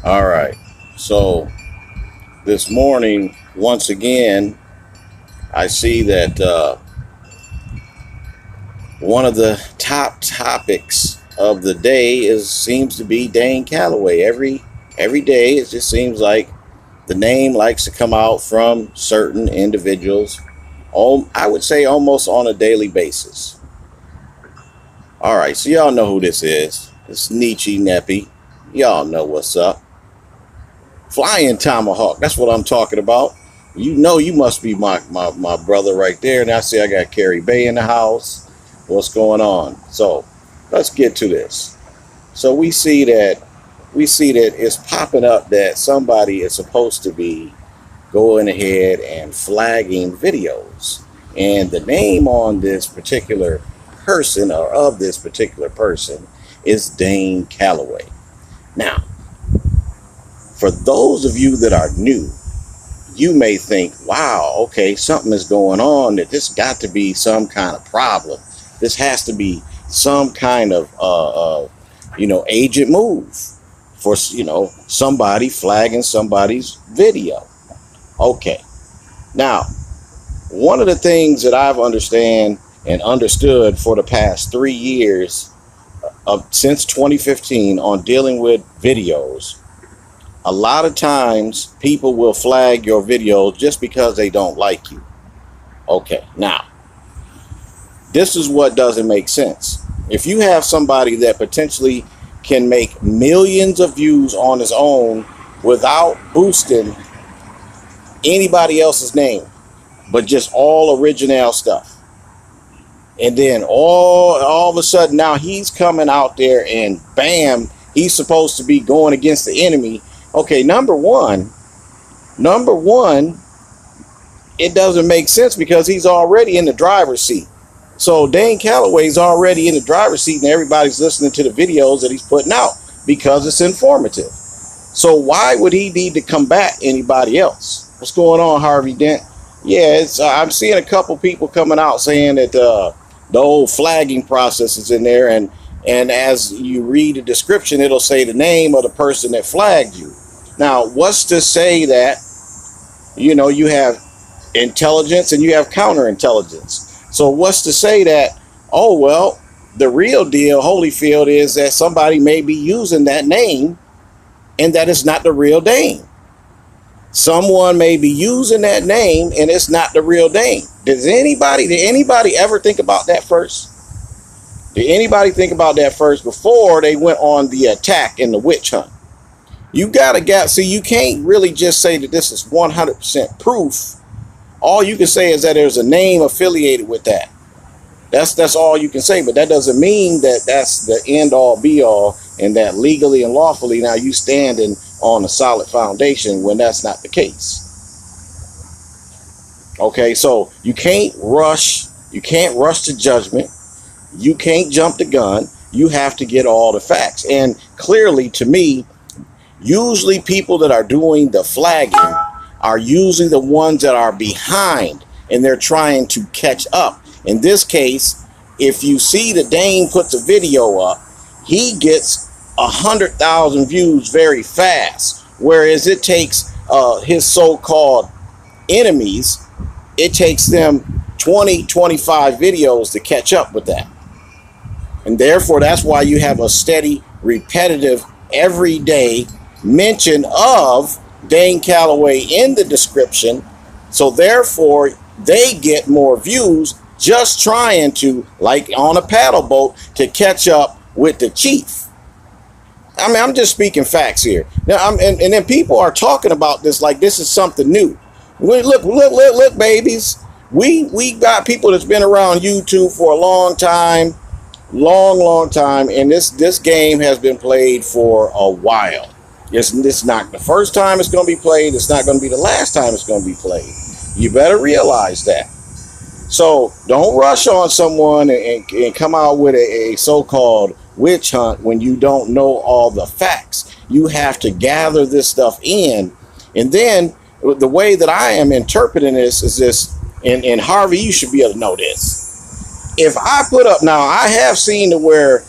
All right. So this morning, once again, I see that one of the top topics of the day seems to be Dane Calloway. Every day, it just seems like the name likes to come out from certain individuals. I would say almost on a daily basis. All right, so y'all know who this is. It's Nietzsche Neppy. Y'all know what's up. Flying Tomahawk, that's what I'm talking about. You know you must be my brother right there. And I see I got Carrie Bay in the house. What's going on? So let's get to this. So we see that it's popping up that somebody is supposed to be going ahead and flagging videos. And the name on this particular person, or of this particular person, is Dane Calloway. Now, for those of you that are new, you may think, wow, okay, something is going on, that this got to be some kind of problem. This has to be some kind of, agent move for, somebody flagging somebody's video. Okay. Now, one of the things that I've understood for the past 3 years, since 2015, on dealing with videos, a lot of times people will flag your video just because they don't like you. Okay, now, this is what doesn't make sense. If you have somebody that potentially can make millions of views on his own without boosting anybody else's name, but just all original stuff, and then all of a sudden now he's coming out there and bam, he's supposed to be going against the enemy. Okay, number one, it doesn't make sense because he's already in the driver's seat. So Dane Calloway's already in the driver's seat and everybody's listening to the videos that he's putting out because it's informative. So why would he need to combat anybody else? What's going on, Harvey Dent? Yeah, I'm seeing a couple people coming out saying that the old flagging process is in there, and as you read the description, it'll say the name of the person that flagged you. Now, what's to say that, you have intelligence and you have counterintelligence? So what's to say that, oh, well, the real deal, Holyfield, is that somebody may be using that name and that it's not the real Dane. Someone may be using that name and it's not the real Dane. Did anybody ever think about that first? Did anybody think about that first before they went on the attack and the witch hunt? You you can't really just say that this is 100% proof. All you can say is that there's a name affiliated with that. That's all you can say, but that doesn't mean that that's the end all be all and that legally and lawfully now you standing on a solid foundation when that's not the case. Okay, so you can't rush to judgment. You can't jump the gun. You have to get all the facts. And clearly, to me, usually people that are doing the flagging are using the ones that are behind and they're trying to catch up. In this case, if you see that Dane puts a video up, he gets 100,000 views very fast. Whereas it takes his so-called enemies, it takes them 20, 25 videos to catch up with that. And therefore, that's why you have a steady, repetitive, everyday mention of Dane Calloway in the description. So therefore, they get more views just trying to, like on a paddle boat, to catch up with the chief. I mean, I'm just speaking facts here. Now, and then people are talking about this like this is something new. Look, babies. We got people that's been around YouTube for a long time, and this game has been played for a while. It's not the first time it's going to be played. It's not going to be the last time it's going to be played. You better realize that. So don't rush on someone and come out with a so-called witch hunt when you don't know all the facts. You have to gather this stuff in. And then the way that I am interpreting this is this, and Harvey, you should be able to know this. If I put up, now I have seen to where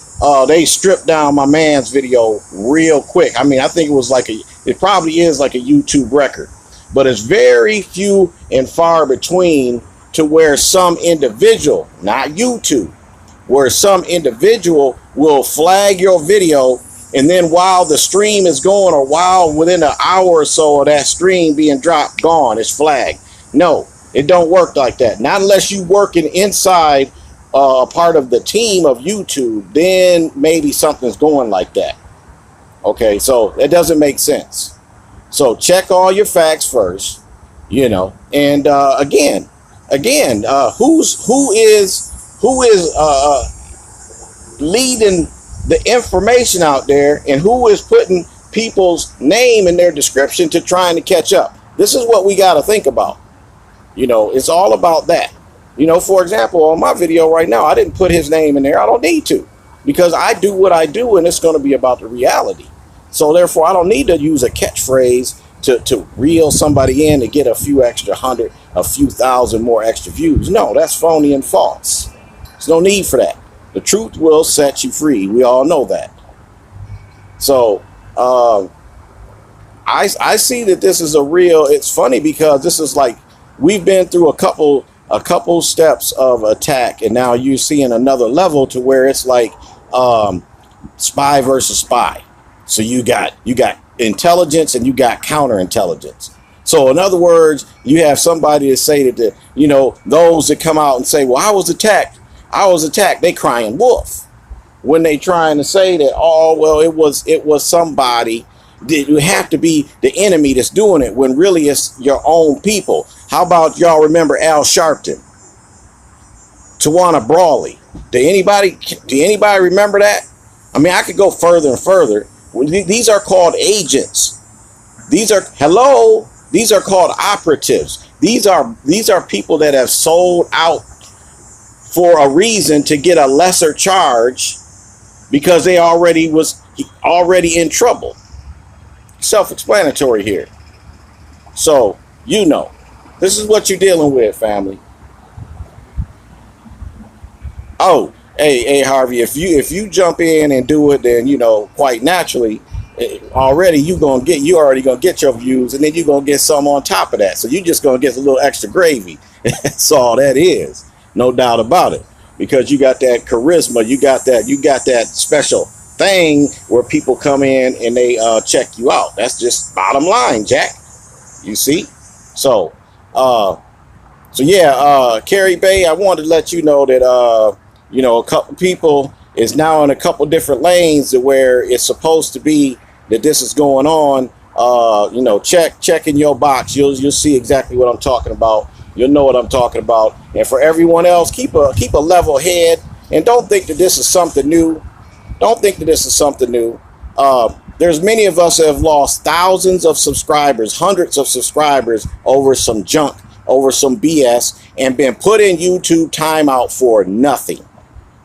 they stripped down my man's video real quick. I mean, I think it was like It probably is like a YouTube record, but it's very few and far between to where some individual, not YouTube, where some individual will flag your video, and then while the stream is going, or while within an hour or so of that stream being dropped, gone, it's flagged. No, it don't work like that. Not unless you working inside a part of the team of YouTube, then maybe something's going like that. Okay, so that doesn't make sense. So check all your facts first, you know. And again, who is leading the information out there, and who is putting people's name in their description to trying to catch up? This is what we got to think about. You know, it's all about that. You know, for example, on my video right now, I didn't put his name in there. I don't need to, because I do what I do, and it's going to be about the reality. So therefore, I don't need to use a catchphrase to reel somebody in to get a few extra hundred, a few thousand more extra views. No, that's phony and false. There's no need for that. The truth will set you free. We all know that. So I see that this is a real, it's funny because this is like, we've been through a couple steps of attack, and now you're seeing another level to where it's like spy versus spy. So you got intelligence and you got counterintelligence. So in other words, you have somebody to say that you know, those that come out and say, well, I was attacked, they crying wolf, when they trying to say that, oh, well, it was somebody. It have to be the enemy that's doing it, when really it's your own people. How about y'all remember Al Sharpton, Tawana Brawley? Do anybody remember that? I mean, I could go further and further. These are called agents. These are called operatives. These are people that have sold out for a reason to get a lesser charge, because they already in trouble. Self-explanatory here. So, you know, this is what you're dealing with, family. Oh, hey, Harvey, if you jump in and do it, then, you know, quite naturally, already you already gonna get your views, and then you're gonna get some on top of that. So you just gonna get a little extra gravy. That's all that is. No doubt about it. Because you got that charisma, you got that special thing where people come in and they check you out. That's just bottom line, Jack. You see? So yeah, Carrie Bay, I wanted to let you know that you know, a couple people is now in a couple different lanes to where it's supposed to be that this is going on. You know, check in your box. You'll see exactly what I'm talking about. You'll know what I'm talking about. And for everyone else, keep a level head, and don't think that this is something new. Don't think that this is something new. There's many of us that have lost thousands of subscribers, hundreds of subscribers over some junk, over some BS, and been put in YouTube timeout for nothing.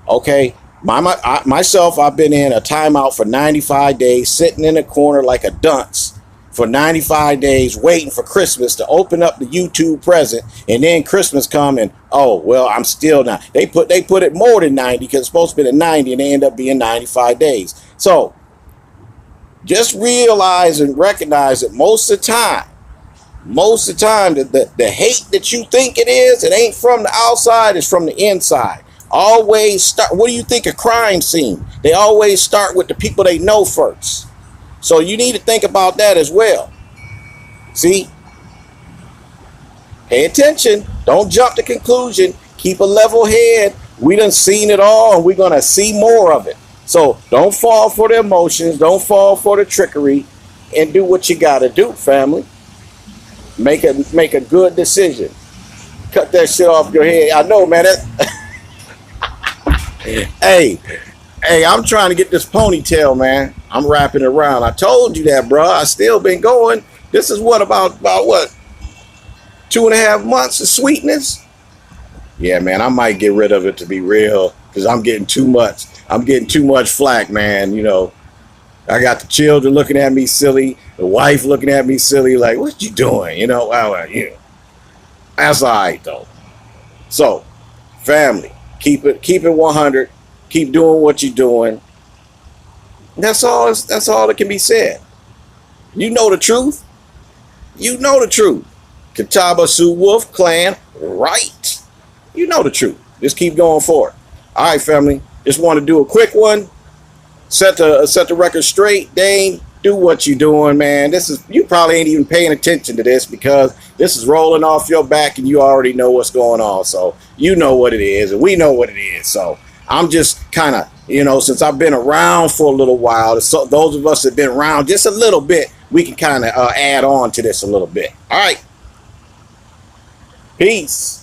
Okay? Myself, I've been in a timeout for 95 days, sitting in a corner like a dunce for 95 days, waiting for Christmas to open up the YouTube present, and then Christmas come and, oh, well, I'm still not. They put it more than 90, because it's supposed to be 90, and they end up being 95 days. So just realize and recognize that most of the time, the hate that you think it is, it ain't from the outside, it's from the inside. Always start, what do you think, a crime scene? They always start with the people they know first. So you need to think about that as well. See? Pay attention. Don't jump to conclusion. Keep a level head. We done seen it all, and we're going to see more of it. So don't fall for the emotions. Don't fall for the trickery, and do what you got to do, family. Make a good decision. Cut that shit off your head. I know, man. Hey, I'm trying to get this ponytail, man. I'm wrapping it around. I told you that, bro. I still been going. This is what, about what? 2.5 months of sweetness? Yeah, man, I might get rid of it, to be real, because I'm getting too much. I'm getting too much flack, man. You know, I got the children looking at me silly, the wife looking at me silly, like, what you doing? You know, well, you know, that's all right, though. So, family, keep it 100. Keep doing what you're doing. That's all that can be said. You know the truth. You know the truth. Catawba Sioux Wolf Clan, right? You know the truth. Just keep going forward. All right, family. Just want to do a quick one. Set the record straight. Dane, do what you doing, man. This is, you probably ain't even paying attention to this because this is rolling off your back and you already know what's going on. So you know what it is and we know what it is. So I'm just kind of, since I've been around for a little while, so those of us that have been around just a little bit, we can kind of add on to this a little bit. All right. Peace.